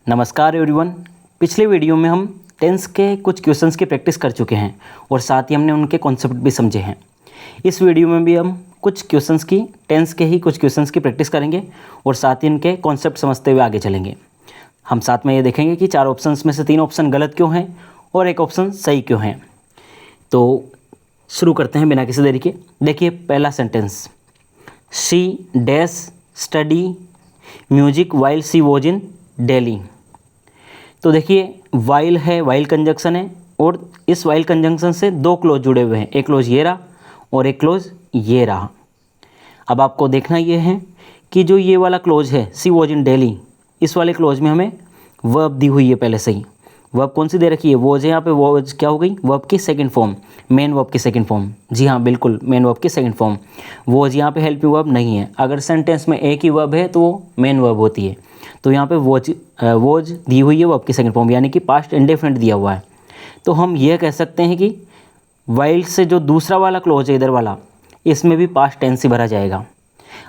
नमस्कार एवरीवन। पिछले वीडियो में हम टेंस के कुछ क्वेश्चंस की प्रैक्टिस कर चुके हैं और साथ ही हमने उनके कॉन्सेप्ट भी समझे हैं। इस वीडियो में भी हम कुछ क्वेश्चंस की टेंस के ही कुछ क्वेश्चंस की प्रैक्टिस करेंगे और साथ ही उनके कॉन्सेप्ट समझते हुए आगे चलेंगे। हम साथ में ये देखेंगे कि 4 ऑप्शंस में से 3 ऑप्शन गलत क्यों हैं और 1 ऑप्शन सही क्यों है। तो शुरू करते हैं बिना किसी देरी के। देखिए पहला sentence, she dash study music while she was in Delhi. तो देखिए वाइल है, वाइल कंजंक्शन है और इस वाइल कंजंक्शन से 2 क्लोज जुड़े हुए हैं। एक क्लोज ये रहा और एक क्लोज ये रहा। अब आपको देखना ये है कि जो ये वाला क्लोज है सी वॉज इन दिल्ली, इस वाले क्लोज में हमें वर्ब दी हुई है पहले से ही। वर्ब कौन सी दे रखी है? वॉज है। यहाँ पे वॉज क्या हो गई? वर्ब की सेकंड फॉर्म, मेन वर्ब की सेकंड फॉर्म। जी हाँ बिल्कुल, मेन वर्ब की सेकंड फॉर्म। वॉज यहाँ पे हेल्पिंग वर्ब नहीं है। अगर सेंटेंस में एक ही वर्ब है तो वो मेन वर्ब होती है। तो यहाँ पे वॉज दी हुई है वर्ब की सेकंड फॉर्म, यानी कि पास्ट इंडेफिनिट दिया हुआ है। तो हम ये कह सकते हैं कि वाइल से जो दूसरा वाला क्लोज है इधर वाला, इसमें भी पास्ट टेंस ही भरा जाएगा।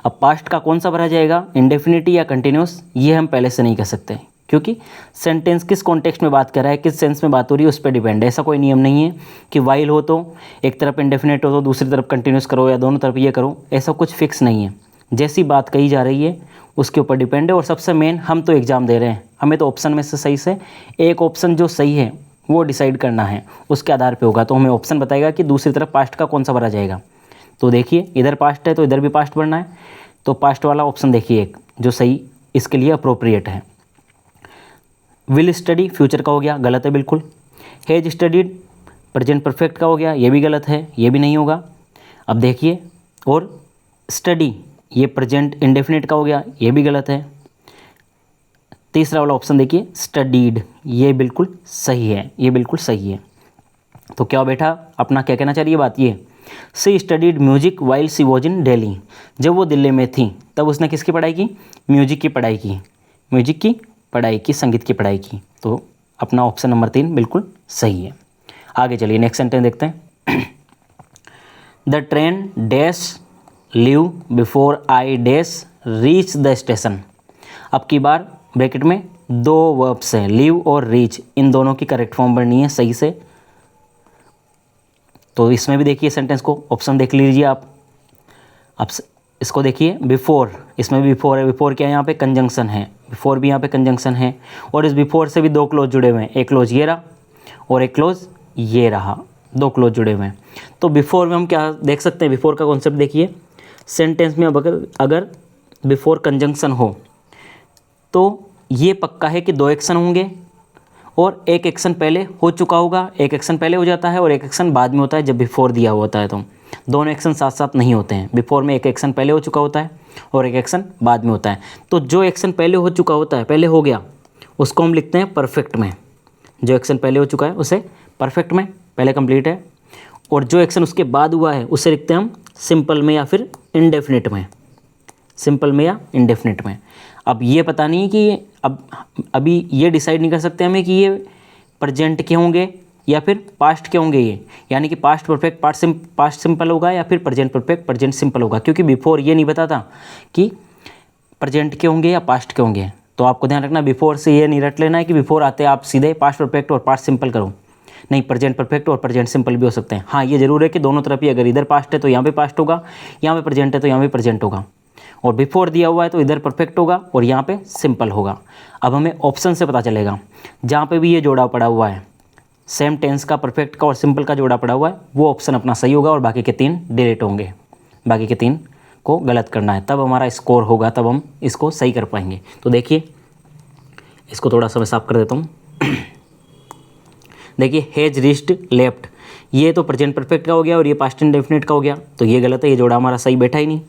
अब पास्ट का कौन सा भरा जाएगा, इंडेफिनिटी या कंटिन्यूस, ये हम पहले से नहीं कह सकते, क्योंकि सेंटेंस किस कॉन्टेक्स्ट में बात कर रहा है, किस सेंस में बात हो रही है, उस पर डिपेंड है। ऐसा कोई नियम नहीं है कि वाइल हो तो एक तरफ इंडेफिनिट हो तो दूसरी तरफ कंटिन्यूस करो या दोनों तरफ ये करो, ऐसा कुछ फिक्स नहीं है। जैसी बात कही जा रही है उसके ऊपर डिपेंड है। और सबसे मेन, हम तो एग्ज़ाम दे रहे हैं, हमें तो ऑप्शन में से सही से एक ऑप्शन जो सही है वो डिसाइड करना है, उसके आधार पे होगा। तो हमें ऑप्शन बताएगा कि दूसरी तरफ पास्ट का कौन सा भरा जाएगा। तो देखिए इधर पास्ट है तो इधर भी पास्ट भरना है, तो पास्ट वाला ऑप्शन देखिए एक जो सही इसके लिए अप्रोप्रिएट है। विल स्टडी फ्यूचर का हो गया, गलत है बिल्कुल। हैज स्टडीड प्रेजेंट परफेक्ट का हो गया, ये भी गलत है, ये भी नहीं होगा। अब देखिए, और स्टडी ये प्रेजेंट इंडेफिनिट का हो गया, ये भी गलत है। तीसरा वाला ऑप्शन देखिए स्टडीड, ये बिल्कुल सही है, ये बिल्कुल सही है। तो क्या बेटा अपना क्या कहना चाहिए बात ये, she studied music while she was in Delhi. जब वो दिल्ली में थी तब उसने किसकी पढ़ाई की? म्यूजिक की पढ़ाई की, म्यूजिक की पढ़ाई की, संगीत की पढ़ाई की। तो अपना ऑप्शन नंबर 3 बिल्कुल सही है। आगे चलिए नेक्स्ट सेंटेंस देखते हैं। The train dash leave before I dash reach the station. अब की बार ब्रैकेट में 2 वर्ब्स हैं, लीव और रीच, इन दोनों की करेक्ट फॉर्म बननी है सही से। तो इसमें भी देखिए सेंटेंस को, ऑप्शन देख लीजिए आप। अब इसको देखिए बिफोर, इसमें भी बिफोर है। बिफोर क्या है? यहाँ पे कंजंक्शन है, बिफोर भी यहाँ पे कंजंक्शन है। और इस बिफोर से भी 2 क्लोज जुड़े हुए हैं, एक क्लोज ये रहा और एक क्लोज ये रहा, 2 क्लोज जुड़े हुए हैं। तो बिफोर में हम क्या देख सकते हैं, बिफोर का कॉन्सेप्ट देखिए। सेंटेंस में अब अगर बिफोर कंजंक्शन हो तो ये पक्का है कि 2 एक्शन होंगे और एक एक्शन पहले हो चुका होगा, एक एक्शन पहले हो जाता है और एक एक्शन बाद में होता है। जब बिफोर दिया हुआ होता है तो दोनों एक्शन साथ साथ नहीं होते हैं। बिफोर में एक एक्शन पहले हो चुका होता है और एक एक्शन बाद में होता है। तो जो एक्शन पहले हो चुका होता है, पहले हो गया, उसको हम लिखते हैं परफेक्ट में। जो एक्शन पहले हो चुका है उसे परफेक्ट में, पहले कंप्लीट है। और जो एक्शन उसके बाद हुआ है उसे लिखते हैं हम सिंपल में या फिर इंडेफिनिट में, सिंपल में या इंडेफिनिट में। अब ये पता नहीं कि अभी ये डिसाइड नहीं कर सकते हमें कि ये प्रेजेंट के होंगे या फिर पास्ट के होंगे ये, यानी कि पास्ट परफेक्ट पास्ट सिंपल होगा या फिर प्रेजेंट परफेक्ट प्रेजेंट सिंपल होगा, क्योंकि बिफोर ये नहीं बताता कि प्रेजेंट के होंगे या पास्ट के होंगे। तो आपको ध्यान रखना, बिफोर से ये नहीं रट लेना है कि बिफोर आते आप सीधे पास्ट परफेक्ट और पास्ट सिंपल करो। नहीं, प्रेजेंट परफेक्ट और प्रेजेंट सिंपल भी हो सकते हैं। हाँ ये जरूर है कि दोनों तरफ ही, अगर इधर पास्ट है तो यहाँ पे पास्ट होगा, यहाँ पे प्रेजेंट है तो यहाँ पे प्रेजेंट होगा, और बिफोर दिया हुआ है तो इधर परफेक्ट होगा और यहाँ पे सिंपल होगा। अब हमें ऑप्शन से पता चलेगा, जहाँ पे भी ये जोड़ा पड़ा हुआ है, सेम टेंस का, परफेक्ट का और सिंपल का जोड़ा पड़ा हुआ है, वो ऑप्शन अपना सही होगा और बाकी के 3 डिलीट होंगे। बाकी के 3 को गलत करना है, तब हमारा स्कोर होगा, तब हम इसको सही कर पाएंगे। तो देखिए इसको थोड़ा सा मैं साफ कर देता हूँ। देखिए हैज रीच्ड लेफ्ट, ये तो प्रेजेंट परफेक्ट का हो गया और ये पास्ट इंडेफिनिट का हो गया, तो ये गलत है, ये जोड़ा हमारा सही बैठा ही नहीं।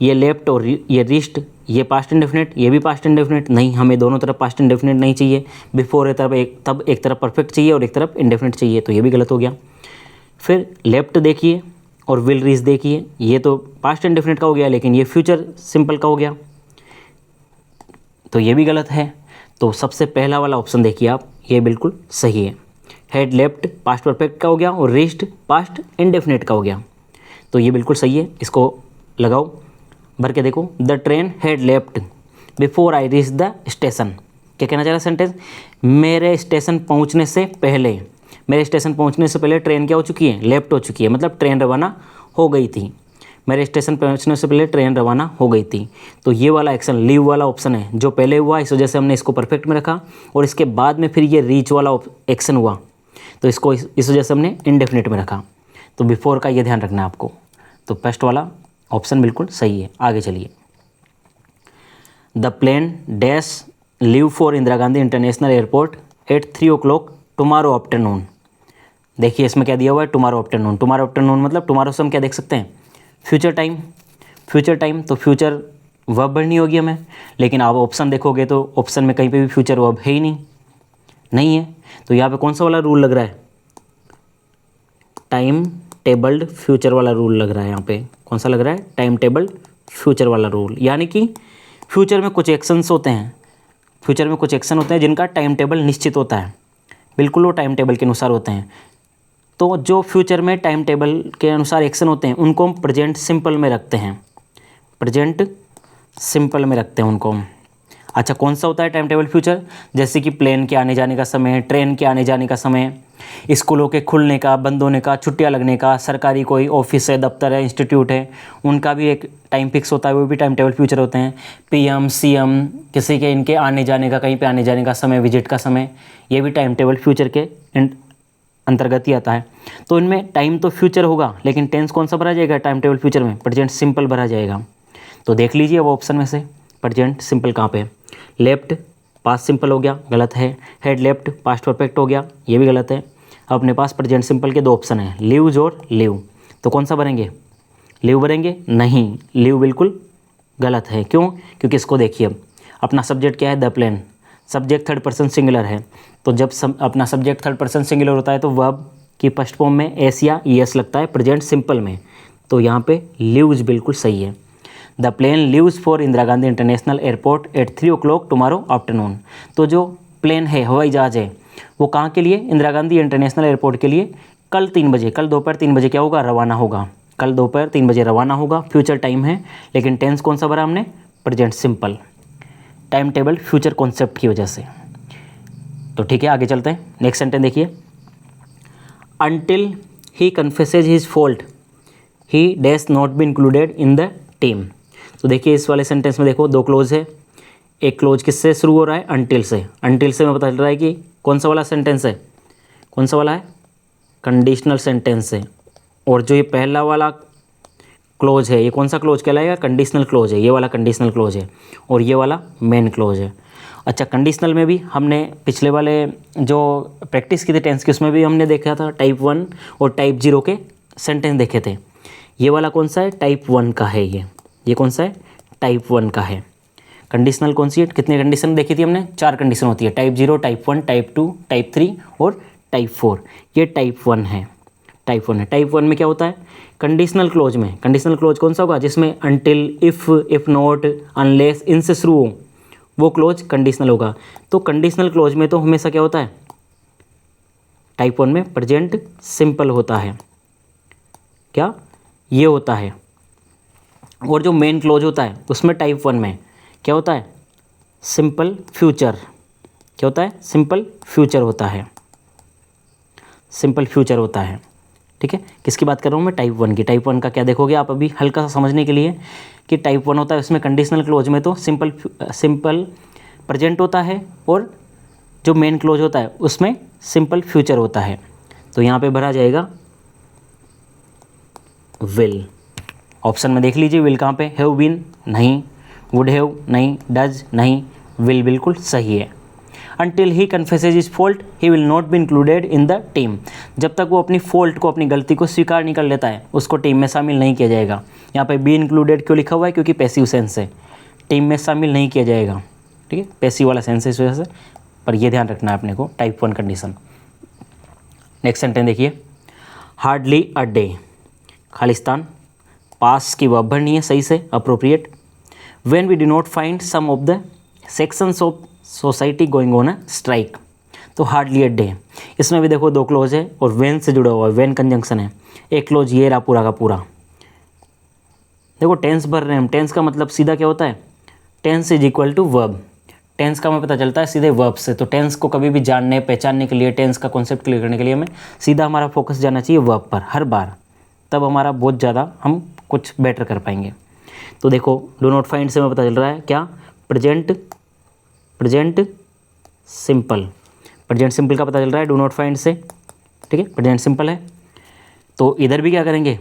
ये लेफ्ट और ये रीच्ड, ये पास्ट इंडेफिनिट, ये भी पास्ट इंडेफिनिट नहीं, हमें दोनों तरफ पास्ट इंडेफिनिट नहीं चाहिए। बिफोर है तब एक तरफ परफेक्ट चाहिए और एक तरफ इंडेफिनिट चाहिए, तो ये भी गलत हो गया। फिर लेफ्ट देखिए और विल रीच देखिए, ये तो पास्ट इंडेफिनिट का हो गया लेकिन ये फ्यूचर सिंपल का हो गया, तो ये भी गलत है। तो सबसे पहला वाला ऑप्शन देखिए आप, ये बिल्कुल सही है। हैड लेफ्ट पास्ट परफेक्ट का हो गया और रीच्ड पास्ट इंडेफिनिट का हो गया, तो ये बिल्कुल सही है। इसको लगाओ, भर के देखो। The train had left before I reach the station, क्या कहना चाह रहा है सेंटेंस, मेरे स्टेशन पहुंचने से पहले, मेरे स्टेशन पहुंचने से पहले ट्रेन क्या हो चुकी है, लेफ्ट हो चुकी है, मतलब ट्रेन रवाना हो गई थी। मेरे स्टेशन पहुंचने से पहले ट्रेन रवाना हो गई थी। तो ये वाला एक्शन लीव वाला ऑप्शन है जो पहले हुआ, इस वजह से हमने इसको परफेक्ट में रखा, और इसके बाद में फिर ये रीच वाला एक्शन हुआ तो इसको इस वजह से हमने इंडेफिनिट में रखा। तो बिफोर का ये ध्यान रखना है आपको। तो फर्स्ट वाला ऑप्शन बिल्कुल सही है। आगे चलिए, the plane dash leave for Indira Gandhi international airport at 3 o'clock tomorrow afternoon. देखिए इसमें क्या दिया हुआ है, टुमारो आफ्टरनून। टुमारो आफ्टरनून मतलब टुमारो से हम क्या देख सकते हैं, फ्यूचर टाइम। फ्यूचर टाइम तो फ्यूचर वर्ब भरनी होगी हमें, लेकिन आप ऑप्शन देखोगे तो ऑप्शन में कहीं पे भी फ्यूचर वर्ब है ही नहीं है। तो यहाँ पे कौन सा वाला रूल लग रहा है, टाइम टेबल्ड फ्यूचर वाला रूल लग रहा है। यहाँ पे कौन सा लग रहा है, टाइम टेबल्ड फ्यूचर वाला रूल। यानी कि फ्यूचर में कुछ एक्शंस होते हैं, फ्यूचर में कुछ एक्शन होते हैं जिनका टाइम टेबल निश्चित होता है, बिल्कुल वो टाइम टेबल के अनुसार होते हैं। तो जो फ्यूचर में टाइम टेबल के अनुसार एक्शन होते हैं उनको हम प्रेजेंट सिंपल में रखते हैं, प्रेजेंट सिंपल में रखते हैं उनको हम। अच्छा, कौन सा होता है टाइम टेबल फ्यूचर, जैसे कि प्लेन के आने जाने का समय, ट्रेन के आने जाने का समय, स्कूलों के खुलने का, बंद होने का, छुट्टियां लगने का, सरकारी कोई ऑफिस है, दफ्तर है, इंस्टीट्यूट है, उनका भी एक टाइम फिक्स होता है, वो भी टाइम टेबल फ्यूचर होते हैं। पीएम सीएम किसी के इनके आने जाने का, कहीं पे आने जाने का समय, विजिट का समय, ये भी टाइम टेबल फ्यूचर के अंतर्गत ही आता है। तो इनमें टाइम तो फ्यूचर होगा, लेकिन टेंस कौन सा भरा जाएगा टाइम टेबल फ्यूचर में, प्रेजेंट सिंपल भरा जाएगा। तो देख लीजिए वो ऑप्शन में से प्रेजेंट सिंपल कहाँ पे है। लेफ्ट पास्ट सिंपल हो गया, गलत है। हेड लेफ्ट पास्ट परफेक्ट हो गया, ये भी गलत है। अब अपने पास प्रेजेंट सिंपल के 2 ऑप्शन हैं, लीव्स और लिव। तो कौन सा भरेंगे, लिव भरेंगे? नहीं, लिव बिल्कुल गलत है। क्यों? क्योंकि इसको देखिए, अपना सब्जेक्ट क्या है, the plane, subject third person singular है। तो जब अपना सब्जेक्ट थर्ड पर्सन सिंगुलर होता है तो वर्ब की फर्स्ट फॉर्म में एस या ईएस लगता है प्रेजेंट सिंपल में। तो यहाँ पे लिव्स बिल्कुल सही है। The plane leaves for Indira Gandhi international airport at 3 o'clock tomorrow afternoon. तो जो प्लेन है, हवाई जहाज़ है, वो कहाँ के लिए, इंदिरा गांधी इंटरनेशनल एयरपोर्ट के लिए कल 3 बजे, कल दोपहर 3 बजे क्या होगा, रवाना होगा। कल दोपहर 3 बजे रवाना होगा, फ्यूचर टाइम है, लेकिन टेंस कौन सा भरा हमने, present simple, time table future concept की वजह से। तो ठीक है, आगे चलते हैं। नेक्स्ट सेंटेंस देखिए, until he confesses his fault he dash not be included in the team. तो देखिए इस वाले सेंटेंस में देखो 2 क्लोज है। एक क्लोज किससे शुरू हो रहा है, अनटिल से। अनटिल से हमें पता चल रहा है कि कौन सा वाला सेंटेंस है, कौन सा वाला है, कंडीशनल सेंटेंस है। और जो ये पहला वाला क्लोज है, ये कौन सा क्लोज कहलाएगा, कंडीशनल क्लोज है। ये वाला कंडीशनल क्लोज है और ये वाला मेन क्लोज है। अच्छा, कंडीशनल में भी हमने पिछले वाले जो प्रैक्टिस की थी टेंस की, उसमें भी हमने देखा था टाइप 1 और टाइप 0 के सेंटेंस देखे थे। ये वाला कौन सा है, टाइप 1 का है। ये कौन सा है, टाइप 1 का है। कंडीशनल कौन सी है, कितने कंडीशन देखी थी हमने, 4 कंडीशन होती है, टाइप 0, टाइप 1, टाइप 2, टाइप 3 और टाइप 4। ये टाइप 1 है, टाइप 1 है। टाइप 1 में क्या होता है, कंडीशनल क्लोज में, कंडीशनल क्लोज कौन सा होगा, जिसमें अनटिल, इफ़ नॉट, अनलेस, इनसे शुरू हो, वो क्लोज कंडीशनल होगा। तो कंडीशनल क्लोज में तो हमेशा क्या होता है, टाइप 1 में प्रेजेंट सिंपल होता है, क्या ये होता है। और जो मेन क्लोज होता है उसमें टाइप 1 में क्या होता है, सिंपल फ्यूचर। क्या होता है, सिंपल फ्यूचर होता है, सिंपल फ्यूचर होता है। ठीक है, किसकी बात कर रहा हूँ मैं, टाइप 1 की। टाइप 1 का क्या देखोगे आप अभी हल्का सा समझने के लिए, कि टाइप 1 होता है उसमें कंडीशनल क्लोज में तो सिंपल प्रेजेंट होता है, और जो मेन क्लोज होता है उसमें सिंपल फ्यूचर होता है। तो यहाँ पे भरा जाएगा विल। ऑप्शन में देख लीजिए, विल कहाँ पे, हैव बीन नहीं, वुड हैव नहीं, डज नहीं, विल बिल्कुल सही है। Until he confesses his fault, he will not be included in the team। जब तक वो अपनी फॉल्ट को, अपनी गलती को स्वीकार नहीं कर लेता है, उसको टीम में शामिल नहीं किया जाएगा। यहाँ पे बी इंक्लूडेड क्यों लिखा हुआ है, क्योंकि पैसिव सेंस है, टीम में शामिल नहीं किया जाएगा। ठीक है, पैसिव वाला सेंस है इस वजह से, पर यह ध्यान रखना है अपने को, टाइप 1 कंडीशन। नेक्स्ट सेंटेंस देखिए, हार्डली अ डे, खालिस्तान, पास की वर्ब भरनी है सही से, appropriate. When we do not find some of the sections of society going on a strike. तो हार्डली अ डे, इसमें भी देखो 2 क्लोज है और वेन से जुड़ा हुआ है, वेन कंजंक्शन है। एक क्लोज ये रहा पूरा का पूरा। देखो टेंस भर रहे हैं हम, टेंस का मतलब सीधा क्या होता है, tense is equal to verb. Tense का हमें पता चलता है सीधे वर्ब से। तो टेंस को कभी भी जानने पहचानने के लिए, टेंस का कॉन्सेप्ट क्लियर करने के लिए हमें सीधा हमारा फोकस जाना चाहिए वर्ब पर हर बार, तब हमारा बहुत ज़्यादा हम कुछ बेटर कर पाएंगे। तो देखो डू नॉट फाइंड से हमें पता चल रहा है क्या, प्रेजेंट सिंपल, प्रेजेंट सिंपल का पता चल रहा है डू नॉट फाइंड से, ठीक है, प्रेजेंट सिंपल है। तो इधर भी क्या करेंगे,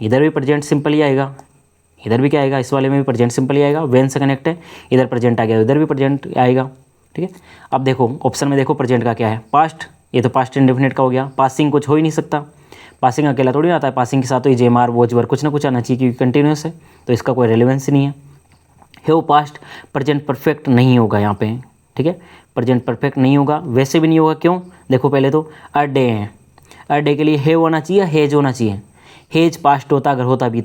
इधर भी प्रेजेंट सिंपल ही आएगा, इधर भी क्या आएगा, इस वाले में भी प्रेजेंट सिंपल ही आएगा, वेन से कनेक्ट है, इधर प्रेजेंट आ गया, इधर भी प्रेजेंट आएगा, ठीक है। अब देखो ऑप्शन में देखो प्रेजेंट का क्या है, पास्ट, ये तो पास्ट इंडेफिनिट का हो गया, पासिंग कुछ हो ही नहीं सकता, पासिंग अकेला थोड़ी आता है, पासिंग के साथ तो ये जेमार वोज वर कुछ ना कुछ आना चाहिए क्योंकि कंटिन्यूस है, तो इसका कोई रेलेवेंस नहीं है। वो पास्ट प्रेजेंट परफेक्ट नहीं होगा यहाँ पे, ठीक है, प्रेजेंट परफेक्ट नहीं होगा, वैसे भी नहीं होगा, क्यों, देखो पहले तो अ डे है, अ डे के लिए हैव होना चाहिए, हेज होना चाहिए, हेज पास्ट होता अगर होता भी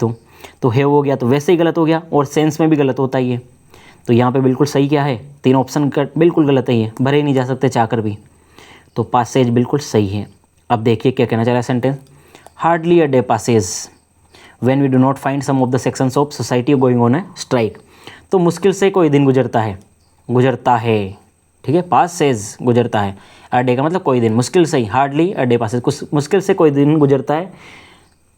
तो हैव हो गया, तो वैसे ही गलत हो गया, और सेंस में भी गलत होता ही है। तो यहाँ पे बिल्कुल सही क्या है, तीन ऑप्शन का बिल्कुल गलत ही है, भरे ही नहीं जा सकते चाहकर भी, तो पासेज बिल्कुल सही है। अब देखिए क्या कहना चाह रहा है sentence, hardly a day passes when we do not find some of the sections of society going on a strike. तो मुश्किल से कोई दिन गुजरता है, ठीक है, पासेज गुजरता है, अ डे का मतलब कोई दिन, मुश्किल से ही, हार्डली अ डे पासेज, कुछ मुश्किल से कोई दिन गुजरता है,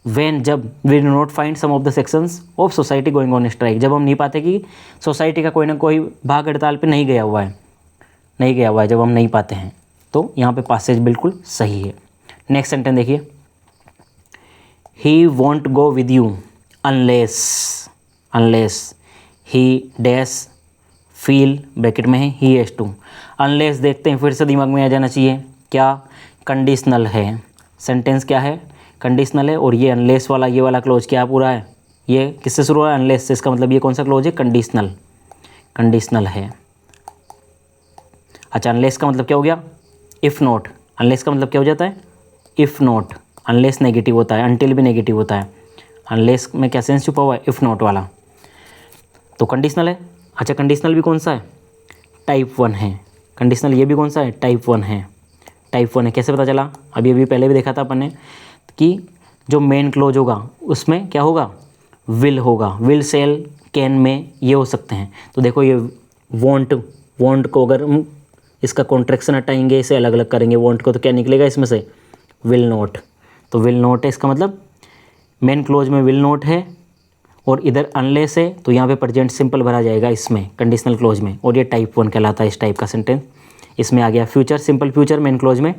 व्हेन जब we do not find some of the sections of society going on strike, जब हम नहीं पाते कि सोसाइटी का कोई ना कोई भाग हड़ताल पे नहीं गया हुआ है, जब हम नहीं पाते हैं, तो यहाँ पे पासेज बिल्कुल सही है। नेक्स्ट सेंटेंस देखिए, he won't go with you unless he dash feel, bracket में है ही हैज़ टू, अनलेस देखते हैं फिर से दिमाग में आ जाना चाहिए, क्या, कंडीशनल है, सेंटेंस क्या है, कंडीशनल है, और ये अनलेस वाला ये वाला क्लोज क्या पूरा है, ये किससे शुरू हो रहा है, अनलेस से, इसका मतलब ये कौन सा क्लोज है, कंडीशनल है। अच्छा, अनलेस का मतलब क्या हो गया, इफ़ नॉट, अनलेस का मतलब क्या हो जाता है, इफ़ नॉट, अनलेस नेगेटिव होता है, अनटिल भी नेगेटिव होता है, अनलेस में क्या सेंस छुपा हुआ है, इफ़ नॉट वाला, तो कंडीशनल है। अच्छा, कंडीशनल भी कौन सा है, टाइप 1 है, कंडीशनल ये भी कौन सा है, टाइप 1 है, कैसे पता चला, अभी पहले भी देखा था अपन ने कि जो मेन क्लोज होगा उसमें क्या होगा, विल होगा, विल सेल कैन में ये हो सकते हैं। तो देखो ये वॉन्ट को अगर हम इसका कॉन्ट्रैक्शन हटाएंगे, इसे अलग अलग करेंगे वॉन्ट को, तो क्या निकलेगा इसमें से, विल नॉट, तो विल नॉट है, इसका मतलब मेन क्लोज में विल नॉट है, और इधर अनलेस है, तो यहाँ पे प्रेजेंट सिंपल भरा जाएगा इसमें कंडीशनल क्लोज में, और ये टाइप 1 कहलाता है इस टाइप का सेंटेंस। इसमें आ गया future, simple future main close में,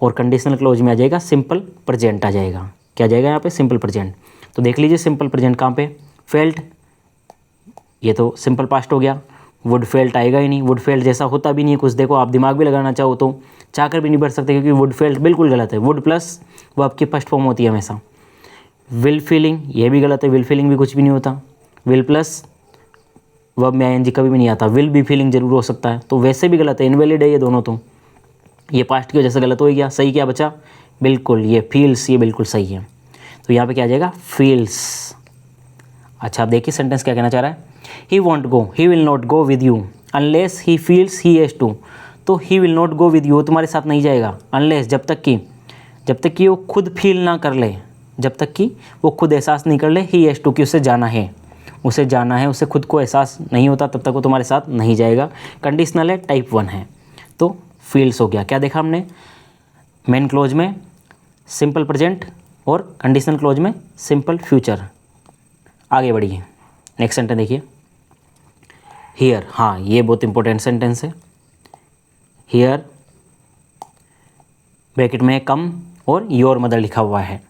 और कंडीशनल क्लोज में आ जाएगा सिंपल प्रेजेंट आ जाएगा, क्या आ जाएगा यहाँ पे, सिंपल प्रेजेंट। तो देख लीजिए सिंपल प्रेजेंट कहाँ पे, फेल्ट, ये तो सिंपल पास्ट हो गया, वुड फेल्ट आएगा ही नहीं, वुड फेल्ट जैसा होता भी नहीं है कुछ, देखो आप दिमाग भी लगाना चाहो तो चाहकर भी नहीं बढ़ सकते, क्योंकि वुड फेल्ट बिल्कुल गलत है, वुड प्लस वो आपकी फर्स्ट फॉर्म होती है हमेशा। विल फीलिंग ये भी गलत है, विल फीलिंग भी कुछ भी नहीं होता, विल प्लस वर्ब में आईएनजी कभी भी नहीं आता, विल भी फीलिंग जरूर हो सकता है, तो वैसे भी गलत है, इनवैलिड है ये दोनों, तो ये पास्ट की वजह से गलत हो गया, सही क्या बचा, बिल्कुल ये फील्स, ये बिल्कुल सही है, तो यहाँ पे क्या आ जाएगा, फील्स। अच्छा आप देखिए सेंटेंस क्या कहना चाह रहा है, he won't go, he will not go with you unless he feels he has to, तो he will not go with you तुम्हारे साथ नहीं जाएगा, अनलेस जब तक कि वो खुद फील ना कर ले, जब तक कि वो खुद एहसास नहीं कर ले, ही हैज़ टू कि उसे जाना है, उसे खुद को एहसास नहीं होता तब तक वो तुम्हारे साथ नहीं जाएगा। कंडीशनल है, टाइप 1 है, तो फील्स हो गया। क्या देखा हमने, मेन क्लोज में सिंपल प्रेजेंट और कंडीशनल क्लोज में सिंपल फ्यूचर। आगे बढ़िए, नेक्स्ट सेंटेंस देखिए, हियर, हाँ ये बहुत इंपॉर्टेंट सेंटेंस है, हियर ब्रैकेट में कम और योर मदर लिखा हुआ है।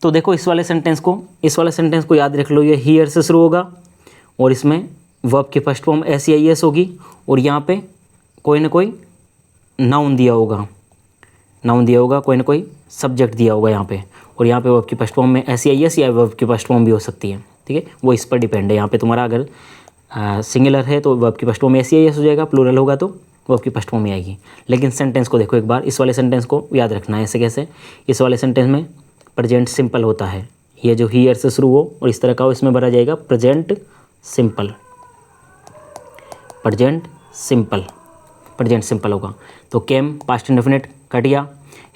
तो देखो इस वाले सेंटेंस को याद रख लो, ये हियर से शुरू होगा और इसमें वर्ब की फर्स्ट फॉर्म SEIS होगी, और यहाँ पे कोई ना कोई नाउन दिया होगा, कोई ना कोई सब्जेक्ट दिया होगा यहाँ पे, और यहाँ पे वर्ब की फर्स्ट फॉर्म में SEIS या वर्ब की फर्स्ट फॉर्म भी हो सकती है, ठीक है, वो इस पर डिपेंड है। यहाँ पे तुम्हारा अगर सिंगुलर है तो वर्ब की फर्स्ट फॉर्म में SEIS हो जाएगा, प्लूरल होगा तो वर्ब की फर्स्ट फॉर्म में आएगी। लेकिन सेंटेंस को देखो एक बार, इस वाले सेंटेंस को याद रखना है, ऐसे कैसे, इस वाले सेंटेंस में प्रेजेंट सिंपल होता है, ये जो हियर से शुरू हो और इस तरह का हो, इसमें भरा जाएगा प्रेजेंट सिंपल होगा। तो केम पास्ट इंडेफिनिट कट गया,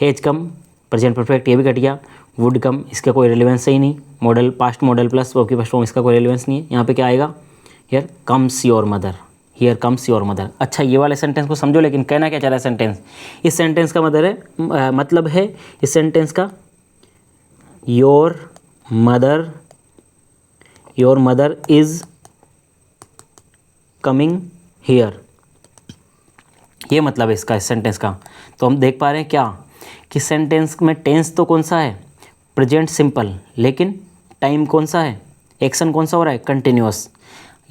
हैज कम प्रेजेंट परफेक्ट ये भी कट गया, वुड कम इसका कोई रेलेवेंस ही नहीं, model past model plus verb की फर्स्ट फॉर्म इसका कोई रेलेवेंस नहीं है। यहाँ पे क्या आएगा, here comes your mother, here comes your mother. अच्छा ये वाले सेंटेंस को समझो, लेकिन कहना क्या चाह रहा है सेंटेंस, इस सेंटेंस का मतलब है इस सेंटेंस का your mother is coming here, ये मतलब है इसका, इस सेंटेंस का। तो हम देख पा रहे हैं क्या कि सेंटेंस में टेंस तो कौन सा है, प्रेजेंट सिंपल, लेकिन टाइम कौन सा है, एक्शन कौन सा हो रहा है, कंटिन्यूअस।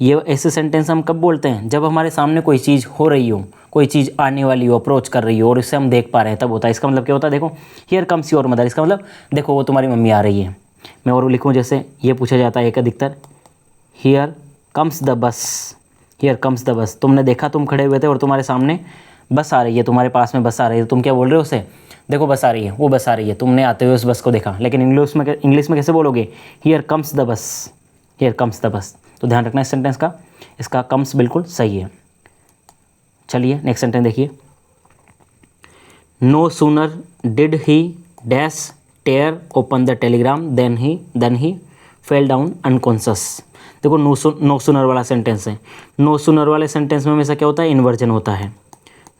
ये ऐसे सेंटेंस हम कब बोलते हैं, जब हमारे सामने कोई चीज़ हो रही हो, कोई चीज़ आने वाली हो, अप्रोच कर रही हो और इसे हम देख पा रहे हैं, तब होता है। इसका मतलब क्या होता है, देखो हियर कम्स योर मदर, इसका मतलब देखो वो तुम्हारी मम्मी आ रही है। मैं और लिखूँ, जैसे ये पूछा जाता है एक अधिकतर, here comes the bus, here comes the bus. तुमने देखा, तुम खड़े हुए थे और तुम्हारे सामने बस आ रही है, तुम्हारे पास में बस आ रही है, तुम क्या बोल रहे हो उसे, देखो बस आ रही है, वो बस आ रही है, तुमने आते हुए उस बस को देखा। लेकिन इंग्लिश में कैसे बोलोगे, here comes the bus, here comes the bus. तो ध्यान रखना इस सेंटेंस का, इसका कम्स बिल्कुल सही है। चलिए नेक्स्ट सेंटेंस देखिए, no sooner did he dash tear open the telegram then he fell down unconscious. देखो नो सूनर वाला सेंटेंस है। नो सूनर वाले सेंटेंस में हमेशा क्या होता है, इन्वर्जन होता है।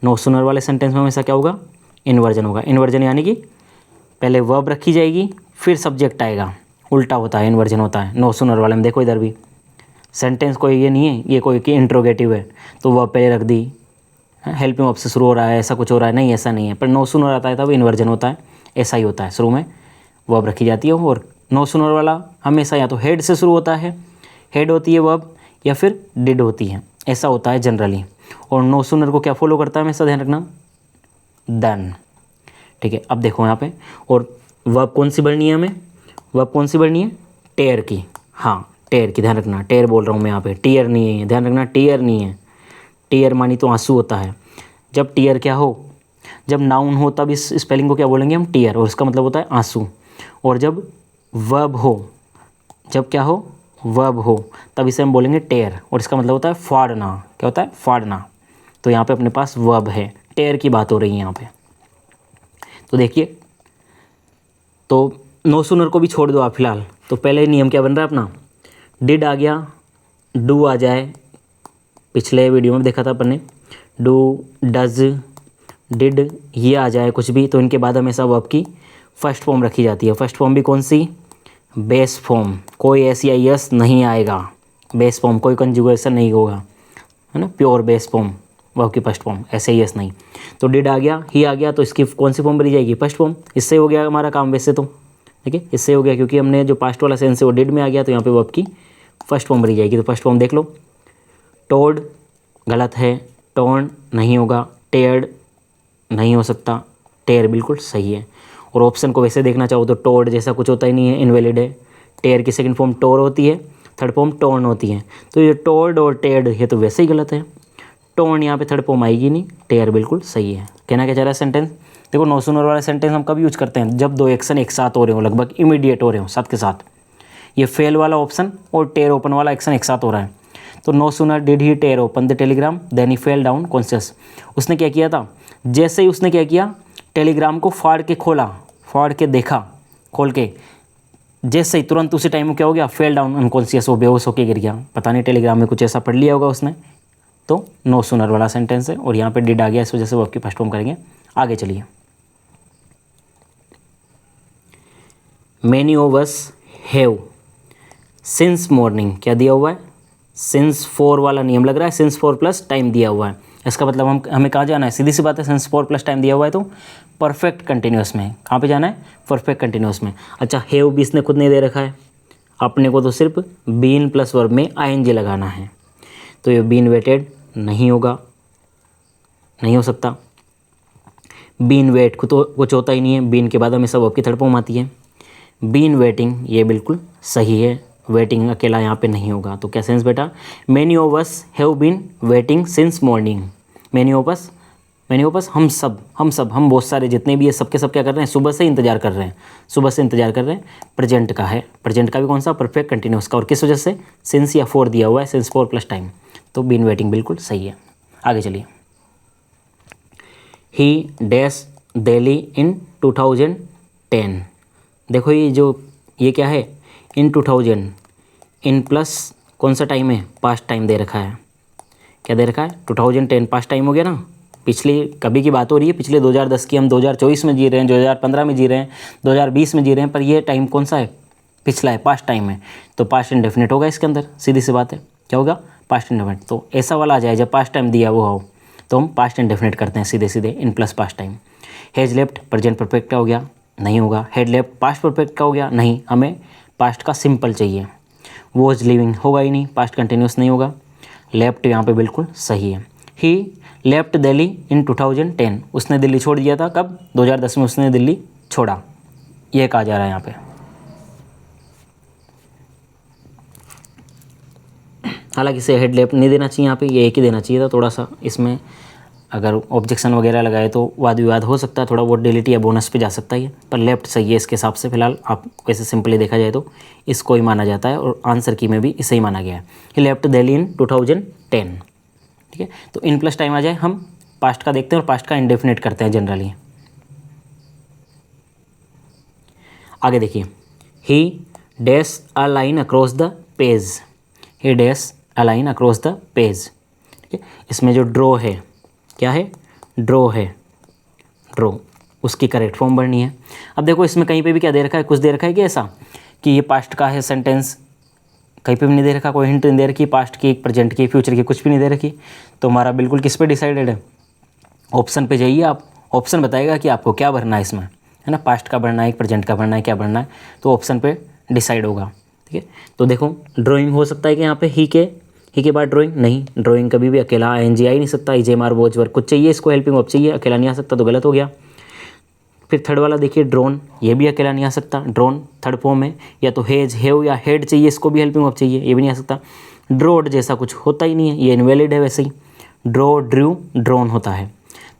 नो सूनर वाले सेंटेंस में हमेशा क्या होगा, इन्वर्जन होगा। इन्वर्जन यानी कि पहले वर्ब रखी जाएगी फिर सब्जेक्ट आएगा, उल्टा होता है, इन्वर्जन होता है नो सूनर वाले में। देखो इधर भी सेंटेंस कोई ये नहीं है, ये कोई कि इंट्रोगेटिव है तो वर्ब पहले रख दी, हेल्पिंग वर्ब से शुरू हो रहा है, ऐसा कुछ हो रहा है, नहीं ऐसा नहीं है। पर नो सूनर आता है तब इन्वर्जन होता है, ऐसा ही होता है। शुरू में वर्ब रखी जाती है और नो सूनर वाला हमेशा या तो हेड से शुरू होता है, हेड होती है वर्ब, या फिर डिड होती है, ऐसा होता है जनरली। और नो सूनर को क्या फॉलो करता है हमेशा, ध्यान रखना, देन। ठीक है, अब देखो यहाँ पे, और वर्ब कौन सी बढ़नी है हमें, वर्ब कौन सी बढ़नी है, टेयर की। हाँ टेयर की, ध्यान रखना, टेयर बोल रहा हूँ मैं यहाँ पे, टीयर नहीं है, ध्यान रखना, टीयर नहीं है। टीयर मानी तो आंसू होता है। जब टीयर क्या हो, जब नाउन हो तब इस स्पेलिंग को क्या बोलेंगे हम, टीयर, और इसका मतलब होता है आंसू। और जब वर्ब हो, जब क्या हो, वर्ब हो, तब इसे हम बोलेंगे टेयर, और इसका मतलब होता है फाड़ना। क्या होता है, फाड़ना। तो यहाँ पे अपने पास वर्ब है, टेयर की बात हो रही है यहाँ पे। तो देखिए, तो नो सूनर को भी छोड़ दो आप फिलहाल। तो पहले नियम क्या बन रहा है अपना, डिड आ गया, डू आ जाए, पिछले वीडियो में देखा था अपन ने, डू, डज, डिड, ये आ जाए कुछ भी, तो इनके बाद हमेशा वर्ब की फर्स्ट फॉर्म रखी जाती है। फर्स्ट फॉर्म भी कौन सी, बेस फॉर्म, कोई एस या यस नहीं आएगा, बेस फॉर्म, कोई कंजुगेशन नहीं होगा, है ना, प्योर बेस फॉर्म, वर्ब की फर्स्ट फॉर्म, ऐसे यस नहीं। तो डिड आ गया, ही आ गया, तो इसकी कौन सी फॉर्म बनी जाएगी, फर्स्ट फॉर्म। इससे हो गया हमारा काम वैसे तो, ठीक है, इससे हो गया, क्योंकि हमने जो पास्ट वाला सेंस है वो डिड में आ गया, तो यहाँ पे वर्ब की फर्स्ट फॉर्म बनी जाएगी। तो फर्स्ट फॉर्म देख लो, टोड गलत है, टोर्न नहीं होगा, टेयर्ड नहीं हो सकता, टेयर बिल्कुल सही है। और ऑप्शन को वैसे देखना चाहो तो टोड जैसा कुछ होता ही नहीं है, इनवैलिड है। टेयर की सेकंड फॉर्म टोर होती है, थर्ड फॉर्म टोर्न होती है। तो ये टोर्ड और टेयर्ड ये तो वैसे ही गलत है, टोर्न यहाँ पे थर्ड फॉर्म आएगी नहीं, टेयर बिल्कुल सही है। कहना क्या चाह रहा है सेंटेंस, देखो नो सूनर वाला सेंटेंस हम कब यूज करते हैं, जब दो एक्शन एक साथ हो रहे हो, लगभग इमीडिएट हो रहे हो साथ के साथ। ये फेल वाला ऑप्शन और टेयर ओपन वाला एक्शन एक साथ हो रहा है। तो no sooner did he tear open the telegram then he fell down conscious. उसने क्या किया था, जैसे ही उसने क्या किया, टेलीग्राम को फाड़ के खोला, फाड़ के देखा, खोल के जैसे ही तुरंत उसी टाइम में क्या हो गया, फेल डाउन अनकॉन्शियस, वो बेहोश होकर गिर गया। पता नहीं टेलीग्राम में कुछ ऐसा पढ़ लिया होगा उसने। तो नो सूनर वाला सेंटेंस है, और यहाँ पे डिड आ गया, इस वजह से वर्ब की फर्स्ट फॉर्म करेंगे। आगे चलिए, many of us have since morning, क्या दिया हुआ है, सिंस फॉर वाला नियम लग रहा है, सिंस फॉर प्लस टाइम दिया हुआ है। इसका मतलब हमें कहाँ जाना है, सीधी सी बात है, सिंस फॉर प्लस टाइम दिया हुआ है तो परफेक्ट कंटिन्यूस में। कहाँ पे जाना है, परफेक्ट कंटिन्यूस में। अच्छा हैव भी इसने खुद नहीं दे रखा है, अपने को तो सिर्फ बीन प्लस वर्ब में आईएनजी लगाना है। तो ये बीन वेटेड नहीं होगा, नहीं हो सकता। बीन वेट कुछ होता ही नहीं है, बीन के बाद हमेशा वर्ब की थर्ड फॉर्म आती है। बीन वेटिंग ये बिल्कुल सही है, वेटिंग अकेला यहाँ पे नहीं होगा। तो क्या सेंस बेटा, many of us have been waiting since morning. Many of us हम बहुत सारे जितने भी ये सबके सब क्या कर रहे हैं, सुबह से इंतजार कर रहे हैं, सुबह से इंतजार कर रहे हैं। प्रेजेंट का है, प्रेजेंट का भी कौन सा, परफेक्ट कंटिन्यूस का, और किस वजह से, सिंस या फॉर दिया हुआ है, सिंस फॉर प्लस टाइम। तो बीन वेटिंग बिल्कुल सही है। आगे चलिए, ही डैश दिल्ली इन 2010। देखो ये क्या है, इन 2000, इन प्लस कौन सा टाइम है, पास्ट टाइम दे रखा है। क्या दे रखा है 2010 पास्ट टाइम हो गया ना, पिछली कभी की बात हो रही है, पिछले 2010 की, हम 2024 में जी रहे हैं, 2015 में जी रहे हैं, 2020 में जी रहे हैं, पर ये टाइम कौन सा है, पिछला है, पास्ट टाइम है, तो पास्ट इंडेफिनिट होगा इसके अंदर, सीधी सी बात है, क्या होगा पास्ट इंडेफिनिट। तो ऐसा वाला आ जाए जब पास्ट टाइम दिया वो हो तो हम पास्ट इंडेफिनिट करते हैं सीधे सीधे in plus past time. Has left present perfect का हो गया, नहीं होगा। हैड लेफ्ट पास्ट परफेक्ट का हो गया, नहीं, हमें पास्ट का सिंपल चाहिए। वॉज लिविंग होगा ही नहीं, पास्ट कंटिन्यूस नहीं होगा। लेफ्ट यहाँ पे बिल्कुल सही है। ही लेफ्ट दिल्ली इन 2010, उसने दिल्ली छोड़ दिया था, कब 2010 में उसने दिल्ली छोड़ा, ये कहा जा रहा है यहाँ पे। हालांकि इसे हेड लेफ्ट नहीं देना चाहिए यहाँ पे, ये एक ही देना चाहिए था। थोड़ा सा इसमें अगर ऑब्जेक्शन वगैरह लगाए तो वाद विवाद हो सकता है, थोड़ा बहुत डिलीट या बोनस पे जा सकता है, पर लेफ्ट सही है इसके हिसाब से। फिलहाल आप वैसे सिंपली देखा जाए तो इसको ही माना जाता है और आंसर की में भी इसे ही माना गया है। ही लेफ्ट दिल्ली इन 2010, ठीक है। तो इन प्लस टाइम आ जाए, हम पास्ट का देखते हैं और पास्ट का इंडेफिनिट करते हैं जनरली। आगे देखिए, ही dash a line across the page, he dash a line across the page, ठीक है। इसमें जो ड्रॉ है, क्या है, ड्रॉ है, ड्रॉ, उसकी करेक्ट फॉर्म भरनी है। अब देखो इसमें कहीं पे भी क्या दे रखा है, कुछ दे रखा है कि ऐसा कि ये पास्ट का है सेंटेंस, कहीं पे भी नहीं दे रखा, कोई हिंट नहीं दे रखी, पास्ट की, प्रेजेंट की, फ्यूचर की, कुछ भी नहीं दे रखी। तो हमारा बिल्कुल किस पे डिसाइडेड है, ऑप्शन पे जाइए आप, ऑप्शन बताएगा कि आपको क्या भरना है इसमें, है ना, पास्ट का भरना है, प्रेजेंट का भरना है, क्या भरना है, तो ऑप्शन पे डिसाइड होगा, ठीक है। तो देखो ड्राइंग हो सकता है कि यहाँ पे ही के बाद ड्राइंग नहीं, ड्राइंग कभी भी अकेला ING आ ही नहीं सकता, IJMR वॉच वर्क कुछ चाहिए, इसको हेल्पिंग वर्ब चाहिए, अकेला नहीं आ सकता, तो गलत हो गया। फिर थर्ड वाला देखिए ड्रोन, ये भी अकेला नहीं आ सकता, ड्रोन थर्ड फॉर्म है, या तो हेज हेव या हेड चाहिए, इसको भी हेल्पिंग वर्ब चाहिए, ये भी नहीं आ सकता। ड्रोड जैसा कुछ होता ही नहीं है, ये इनवैलिड है वैसे ही। ड्रो ड्रू ड्रोन होता है,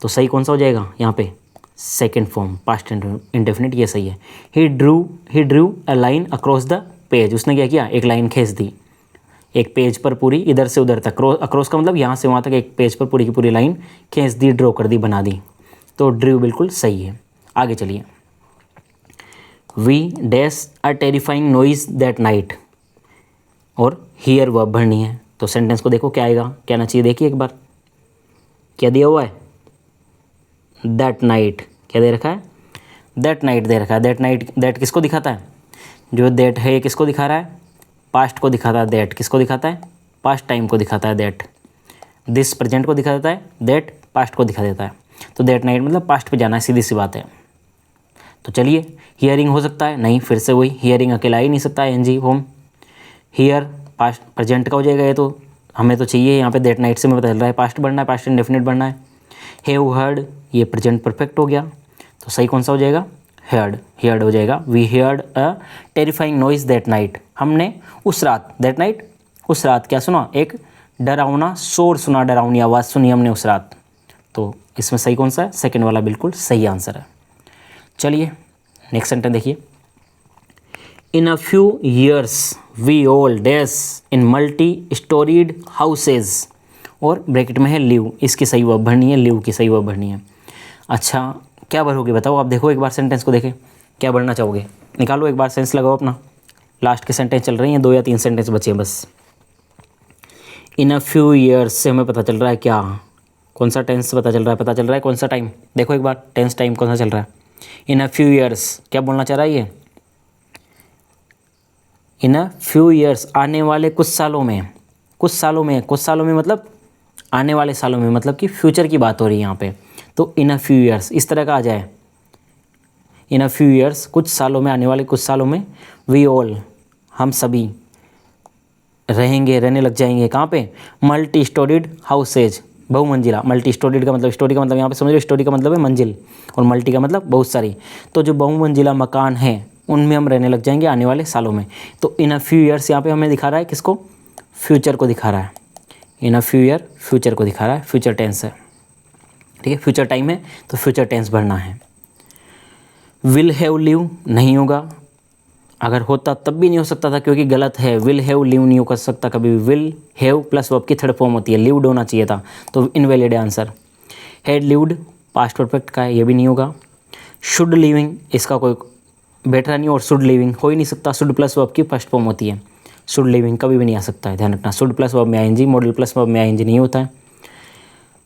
तो सही कौन सा हो जाएगा यहाँ पे, सेकेंड फॉर्म पास्ट इंडेफिनिट, ये सही है। He drew a line across the page, उसने क्या किया, एक लाइन खींच दी एक पेज पर पूरी, इधर से उधर तक, अक्रॉस का मतलब यहाँ से वहाँ तक, एक पेज पर पूरी की पूरी लाइन खींच दी, ड्रॉ कर दी, बना दी, तो ड्रू बिल्कुल सही है। आगे चलिए, we dash a terrifying noise that night, और हियर वर्ब भरनी है। तो सेंटेंस को देखो क्या आएगा, क्या आना चाहिए, देखिए एक बार क्या दिया हुआ है, दैट नाइट, क्या दे रखा है, दैट नाइट दे रखा है। दैट नाइट, दैट किसको दिखाता है, जो दैट है किसको दिखा रहा है, पास्ट को दिखाता है। दैट किसको दिखाता है, पास्ट टाइम को दिखाता है। दैट दिस प्रेजेंट को दिखा देता है, दैट पास्ट को दिखा देता है। तो दैट नाइट मतलब पास्ट पे जाना है, सीधी सी बात है। तो चलिए, हियरिंग हो सकता है, नहीं, फिर से वही, हियरिंग अकेला ही नहीं सकता ING form. Here past present का हो जाएगा ये, तो हमें तो चाहिए यहाँ पे दैट नाइट से, हमें पता चल रहा है पास्ट बढ़ना है, पास्ट इंडेफिनिट बढ़ना है। हैव हर्ड, ये प्रेजेंट परफेक्ट हो गया, तो सही कौन सा हो जाएगा, हेयर्ड हो जाएगा। We heard a terrifying noise that night, हमने उस रात, दैट नाइट उस रात क्या सुना, एक डरावना शोर सुना, डरावनी आवाज़ सुनी हमने उस रात। तो इसमें सही कौन सा है, सेकंड वाला बिल्कुल सही आंसर है। चलिए नेक्स्ट सेंटेंस देखिए, in a few years we all dash in multi storied houses, और ब्रैकेट में है लिव, इसकी सही वर्ब भरनी है, लिव की सही वर्ब भरनी है। अच्छा क्या भरोगे बताओ, आप देखो एक बार सेंटेंस को देखें, क्या भरना चाहोगे, निकालो एक बार सेंस लगाओ अपना, लास्ट के सेंटेंस चल रही हैं, 2 या 3 सेंटेंस बचे हैं बस। इन अ फ्यू ईयर्स से हमें पता चल रहा है क्या, कौन सा टेंस पता चल रहा है कौन सा टाइम, देखो एक बार टेंस टाइम कौन सा चल रहा है। इन अ फ्यू ईयर्स क्या बोलना चाह रहा है ये, इन अ फ्यू ईयर्स आने वाले कुछ सालों में, कुछ सालों में मतलब आने वाले सालों में, मतलब कि फ्यूचर की बात हो रही है यहाँ पे। तो इन अ फ्यू ईयर्स इस तरह का आ जाए, इन अ फ्यू ईयर्स कुछ सालों में, आने वाले कुछ सालों में, वी ऑल हम सभी रहेंगे, रहने लग जाएंगे, कहाँ पे, मल्टी स्टोरीड हाउसेज, बहुमंजिला। मल्टी स्टोरीड का मतलब, स्टोरी का मतलब यहाँ पे समझ लो, स्टोरी का मतलब है मंजिल, और मल्टी का मतलब बहुत सारी। तो जो बहुमंजिला मकान है उनमें हम रहने लग जाएंगे आने वाले सालों में। तो इन अ फ्यू ईयर्स यहाँ पे हमें दिखा रहा है किसको, फ्यूचर को दिखा रहा है। In a few year future को दिखा रहा है, फ्यूचर टेंस है, ठीक है, फ्यूचर टाइम है तो फ्यूचर टेंस भरना है। विल हैव लिव नहीं होगा, अगर होता तब भी नहीं हो सकता था क्योंकि गलत है, विल हैव लिव नहीं हो कर सकता कभी भी, विल हैव प्लस वर्ब की थर्ड फॉर्म होती है, लिव्ड होना चाहिए था, तो इनवैलिड है answer. Had lived past perfect का है, ये भी नहीं होगा। शुड लिविंग इसका कोई बेटर नहीं, और शुड लिविंग हो ही नहीं सकता, शुड प्लस वर्ब की फर्स्ट फॉर्म होती है, शुड लिविंग कभी भी नहीं आ सकता है, ध्यान रखना। शुड प्लस वर्ब में आईएनजी, मॉडल प्लस वर्ब में आईएनजी नहीं होता है।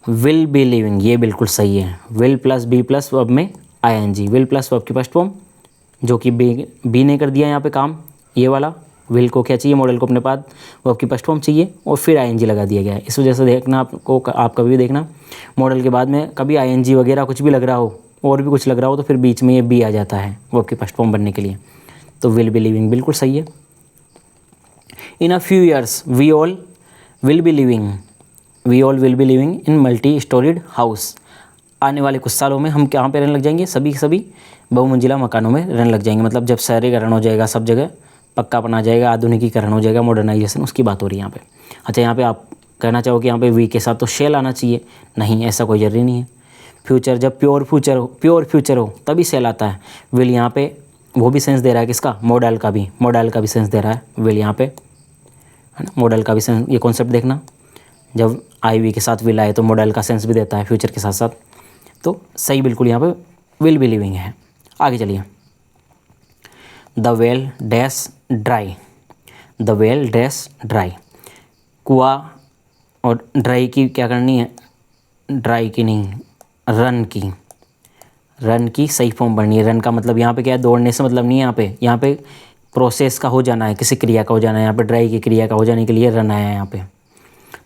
विल बी लिविंग, ये बिल्कुल सही है। Will plus be plus verb में आईएनजी, विल प्लस वर्ब की फर्स्ट फॉर्म, जो कि बी ने कर दिया यहाँ पे काम, ये वाला। विल को क्या चाहिए, मॉडल को अपने पास वर्ब की फर्स्ट फॉर्म चाहिए और फिर आईएनजी लगा दिया गया है। इस वजह से देखना आपको, आप कभी भी देखना मॉडल के बाद में कभी आईएनजी वगैरह कुछ भी लग रहा हो और भी कुछ लग रहा हो तो फिर बीच में ये बी आ जाता है वर्ब की फर्स्ट फॉर्म बनने के लिए। तो विल बी लिविंग बिल्कुल सही है। In a few years we all will be living, we all will be living in multi storied house. आने वाले कुछ सालों में हम कहाँ पे रहने लग जाएंगे, सभी के सभी बहुमंजिला मकानों में रहने लग जाएंगे। मतलब जब शहरीकरण हो जाएगा, सब जगह पक्का बना जाएगा, आधुनिकीकरण हो जाएगा, मॉडर्नाइजेशन, उसकी बात हो रही है यहाँ पे। अच्छा, यहाँ पे आप कहना चाहो कि यहाँ पे वी के साथ तो शेल आना चाहिए, नहीं, ऐसा कोई जरूरी नहीं है। फ्यूचर, जब प्योर फ्यूचर हो तभी शेल आता है। विल यहाँ पे वो भी सेंस दे रहा है, किसका, मॉडल का भी सेंस दे रहा है विल यहाँ पे, है ना। मॉडल का भी सेंस, ये कॉन्सेप्ट देखना, जब आई वी के साथ विल आए तो मॉडल का सेंस भी देता है फ्यूचर के साथ साथ। तो सही बिल्कुल यहाँ पे विल बी लिविंग है। आगे चलिए। The well dash dry, the well dash dry, कुआं और ड्राई की क्या करनी है, ड्राई की नहीं, रन की सही फॉर्म बननी है। रन का मतलब यहाँ पे क्या है, दौड़ने से मतलब नहीं है। यहाँ पे प्रोसेस का हो जाना है, किसी क्रिया का हो जाना है। यहाँ पे ड्राई की क्रिया का हो जाने के लिए रन आया है यहाँ पे।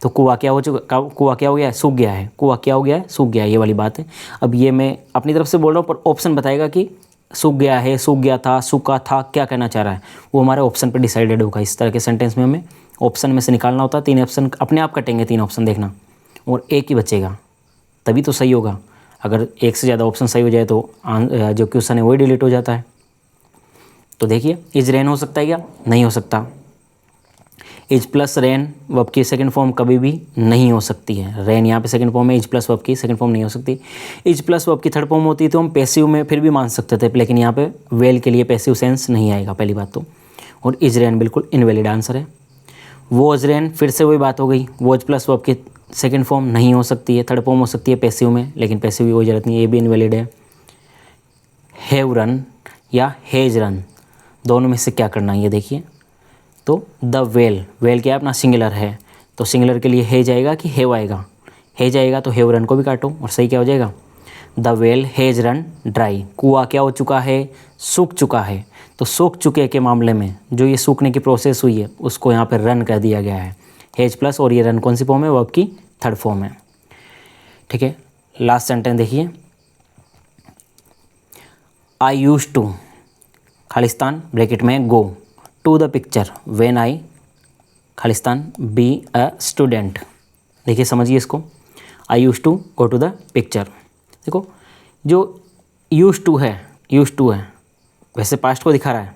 तो कुआं क्या हो चुका, कुआं क्या हो गया है, सूख गया है। कुआं क्या हो गया है, सूख गया है, ये वाली बात है। अब ये मैं अपनी तरफ से बोल रहा हूँ, पर ऑप्शन बताएगा कि सूख गया है, सूख गया था, सूखा था, क्या कहना चाह रहा है, वो हमारे ऑप्शन पे डिसाइडेड होगा। इस तरह के सेंटेंस में हमें ऑप्शन में से निकालना होता है। 3 ऑप्शन अपने आप कटेंगे, 3 ऑप्शन देखना, और एक ही बचेगा, तभी तो सही होगा। अगर एक से ज़्यादा ऑप्शन सही हो जाए तो जो क्वेश्चन है वही डिलीट हो जाता है। तो देखिए, इज रेन हो सकता है क्या, नहीं हो सकता। इज प्लस रेन वर्ब की सेकंड फॉर्म कभी भी नहीं हो सकती है। रेन यहाँ पे सेकंड फॉर्म है, इज प्लस वर्ब की सेकंड फॉर्म नहीं हो सकती। इज प्लस वर्ब की थर्ड फॉर्म होती तो हम पैसिव में फिर भी मान सकते थे, लेकिन यहाँ पे वेल के लिए पैसिव सेंस नहीं आएगा, पहली बात तो। और इज रेन बिल्कुल इनवैलिड आंसर है। वॉज रेन, फिर से वही बात हो गई, वॉज प्लस वर्ब की सेकंड फॉर्म नहीं हो सकती है, थर्ड फॉर्म हो सकती है पैसिव में, लेकिन पैसिव की कोई जरूरत नहीं है, ये भी इनवैलिड है। हैव रन या हेज रन, दोनों में से क्या करना है ये देखिए। तो द वेल, वेल क्या है अपना, सिंगुलर है, तो सिंगुलर के लिए हेज आएगा कि हेव आएगा, हेज आएगा तो हेव रन को भी काटो और सही क्या हो जाएगा, the well hedge run dry. कुआं क्या हो चुका है, सूख चुका है। तो सूख चुके के मामले में जो ये सूखने की प्रोसेस हुई है उसको यहाँ पर रन कर दिया गया है, हेज प्लस, और ये रन कौन सी फॉर्म है, वर्ब की थर्ड फॉर्म है। ठीक है, लास्ट सेंटेंस देखिए। आई यूज टू, खालिस्तान ब्रैकेट में go to the picture when I, खालिस्तान बी अ स्टूडेंट। देखिए समझिए इसको, I use to go to the picture. देखो जो यूज टू है वैसे पास्ट को दिखा रहा है,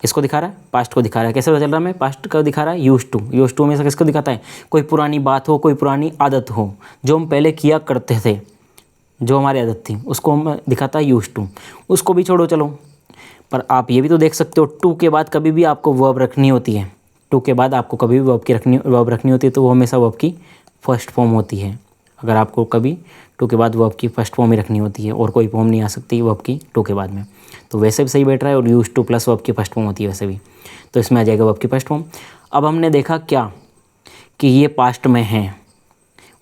किसको दिखा रहा है, पास्ट को दिखा रहा है। कैसे पता चल रहा है, मैं पास्ट का दिखा रहा है, यूज टू में से किसको दिखाता है, कोई पुरानी बात हो, कोई पुरानी आदत हो जो हम पहले किया करते थे, जो हमारी आदत थी, उसको हम दिखाता है यूज टू। उसको भी छोड़ो चलो, पर आप ये भी तो देख सकते हो, टू के बाद कभी भी आपको वर्ब रखनी होती है, टू के बाद आपको कभी भी वर्ब रखनी होती है, तो वो हमेशा वर्ब की फर्स्ट फॉर्म होती है। अगर आपको कभी टू के बाद वर्ब की फर्स्ट फॉर्म ही रखनी होती है और कोई फॉर्म नहीं आ सकती वर्ब की टू के बाद में, तो वैसे भी सही बैठ रहा है। और यूज टू प्लस वर्ब की फर्स्ट फॉर्म होती है वैसे भी, तो इसमें आ जाएगा वर्ब की फर्स्ट फॉर्म। अब हमने देखा क्या कि ये पास्ट में है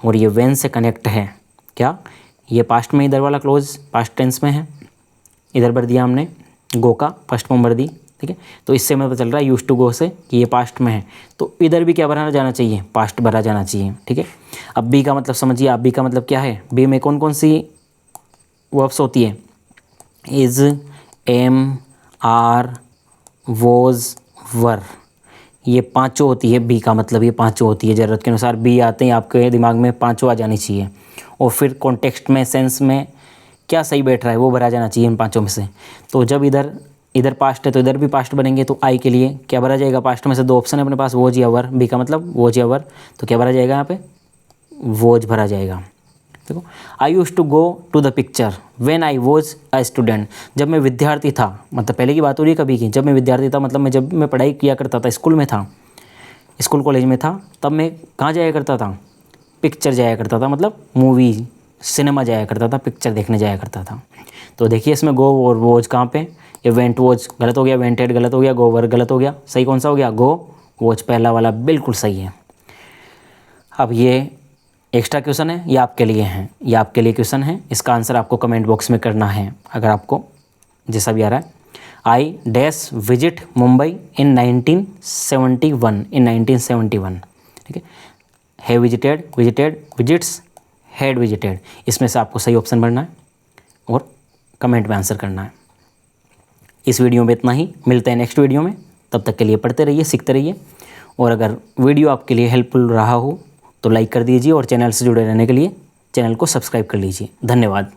और ये व्हेन से कनेक्ट है, क्या ये पास्ट में, इधर वाला क्लोज पास्ट टेंस में है, इधर भर दिया हमने गो का फर्स्ट फॉर्म भर दी। ठीक है, तो इससे हमें पता चल रहा है यूज टू गो से कि ये पास्ट में है, तो इधर भी क्या भरा जाना चाहिए, पास्ट भरा जाना चाहिए। ठीक है, अब बी का मतलब समझिए, आप बी का मतलब क्या है, बी में कौन कौन सी वर्ब्स होती है, इज, एम, आर, वॉज, वर, ये पांचों होती है बी का मतलब, ये पांचों होती है। ज़रूरत के अनुसार बी आते हैं आपके दिमाग में, पांचों आ जानी चाहिए, और फिर कॉन्टेक्स्ट में, सेंस में क्या सही बैठ रहा है वो भरा जाना चाहिए इन पांचों में से। तो जब इधर पास्ट है तो इधर भी पास्ट बनेंगे, तो आई के लिए क्या भरा जाएगा, पास्ट में से 2 ऑप्शन है अपने पास, वोज या वर, बी का मतलब वोज या वर, तो क्या भरा जाएगा यहाँ पे, वोज भरा जाएगा। देखो, I use to go to the picture when I was a student, जब मैं विद्यार्थी था, मतलब पहले की बात हो रही है कभी की, जब मैं विद्यार्थी था मतलब जब मैं पढ़ाई किया करता था, स्कूल में था, स्कूल कॉलेज में था, तब मैं कहाँ जाया करता था, पिक्चर जाया करता था, मतलब मूवी सिनेमा जाया करता था, पिक्चर देखने जाया करता था। तो देखिए इसमें गो और वॉज कहाँ पे, ये वेंट वॉज गलत हो गया, वेंटेड गलत हो गया, गो वर गलत हो गया, सही कौन सा हो गया, गो वॉच पहला वाला बिल्कुल सही है। अब ये एक्स्ट्रा क्वेश्चन है, ये आपके लिए हैं, ये आपके लिए क्वेश्चन है। इसका आंसर आपको कमेंट बॉक्स में करना है, अगर आपको जैसा भी आ रहा है। आई डैश विजिट मुंबई इन 1971 ठीक है। है visited, visited, visits, had visited, इसमें से आपको सही ऑप्शन भरना है और कमेंट में आंसर करना है। इस वीडियो में इतना ही, मिलते हैं नेक्स्ट वीडियो में। तब तक के लिए पढ़ते रहिए, सीखते रहिए। और अगर वीडियो आपके लिए हेल्पफुल रहा हो तो लाइक कर दीजिए और चैनल से जुड़े रहने के लिए चैनल को सब्सक्राइब कर लीजिए। धन्यवाद।